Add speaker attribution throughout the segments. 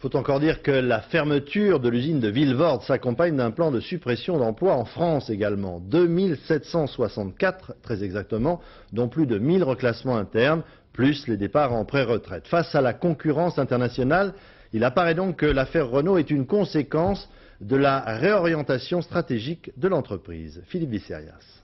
Speaker 1: faut encore dire que la fermeture de l'usine de Vilvoorde s'accompagne d'un plan de suppression d'emplois en France également. 2764 très exactement, dont plus de 1000 reclassements internes, plus les départs en pré-retraite. Face à la concurrence internationale, il apparaît donc que l'affaire Renault est une conséquence de la réorientation stratégique de l'entreprise. Philippe Visserias.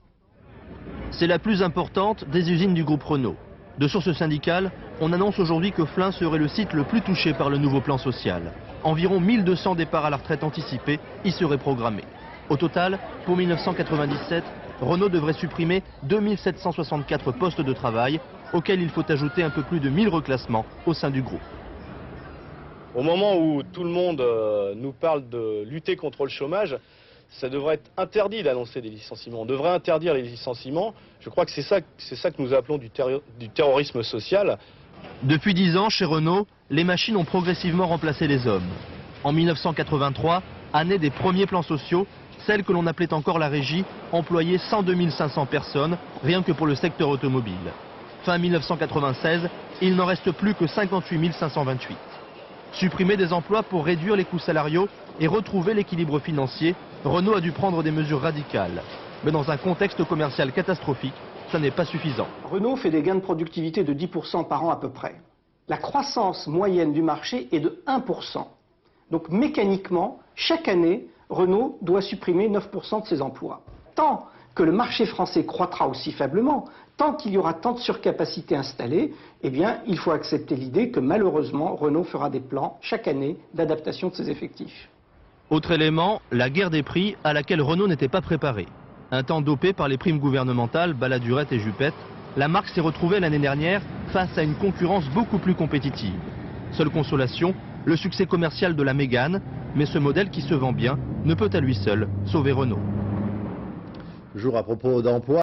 Speaker 2: C'est la plus importante des usines du groupe Renault. De sources syndicales, on annonce aujourd'hui que Flins serait le site le plus touché par le nouveau plan social. Environ 1200 départs à la retraite anticipés y seraient programmés. Au total, pour 1997, Renault devrait supprimer 2764 postes de travail, auxquels il faut ajouter un peu plus de 1000 reclassements au sein du groupe.
Speaker 3: Au moment où tout le monde nous parle de lutter contre le chômage, ça devrait être interdit d'annoncer des licenciements. On devrait interdire les licenciements. Je crois que c'est ça que nous appelons du terrorisme social.
Speaker 2: Depuis 10 ans, chez Renault, les machines ont progressivement remplacé les hommes. En 1983, année des premiers plans sociaux, celle que l'on appelait encore la régie employait 102 500 personnes, rien que pour le secteur automobile. Fin 1996, il n'en reste plus que 58 528. Supprimer des emplois pour réduire les coûts salariaux et retrouver l'équilibre financier, Renault a dû prendre des mesures radicales. Mais dans un contexte commercial catastrophique, ça n'est pas suffisant.
Speaker 4: Renault fait des gains de productivité de 10% par an à peu près. La croissance moyenne du marché est de 1%. Donc mécaniquement, chaque année, Renault doit supprimer 9% de ses emplois. Tant que le marché français croîtra aussi faiblement, tant qu'il y aura tant de surcapacité installée, eh bien, il faut accepter l'idée que malheureusement, Renault fera des plans chaque année d'adaptation de ses effectifs.
Speaker 2: Autre élément, la guerre des prix à laquelle Renault n'était pas préparé. Un temps dopé par les primes gouvernementales, Baladurette et Juppette, la marque s'est retrouvée l'année dernière face à une concurrence beaucoup plus compétitive. Seule consolation, le succès commercial de la Mégane, mais ce modèle qui se vend bien ne peut à lui seul sauver Renault.
Speaker 1: Toujours à propos d'emploi.